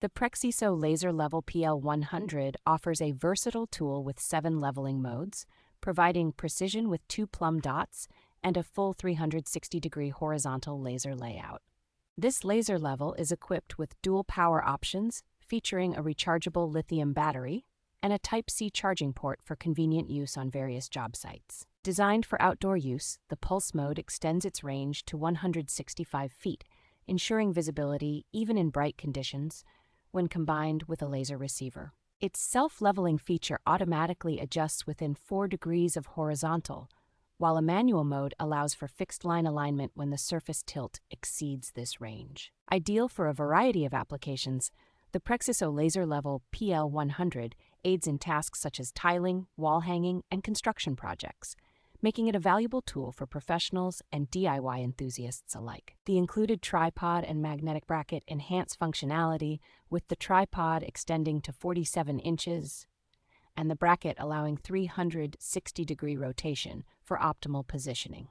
The PREXISO Laser Level PL100 offers a versatile tool with 7 leveling modes, providing precision with 2 plumb dots and a full 360-degree horizontal laser layout. This laser level is equipped with dual power options, featuring a rechargeable lithium battery and a Type-C charging port for convenient use on various job sites. Designed for outdoor use, the pulse mode extends its range to 165 feet, ensuring visibility even in bright conditions when combined with a laser receiver. Its self-leveling feature automatically adjusts within 4 degrees of horizontal, while a manual mode allows for fixed line alignment when the surface tilt exceeds this range. Ideal for a variety of applications, the PREXISO Laser Level PL100 aids in tasks such as tiling, wall hanging, and construction projects, making it a valuable tool for professionals and DIY enthusiasts alike. The included tripod and magnetic bracket enhance functionality, with the tripod extending to 47 inches and the bracket allowing 360-degree rotation for optimal positioning.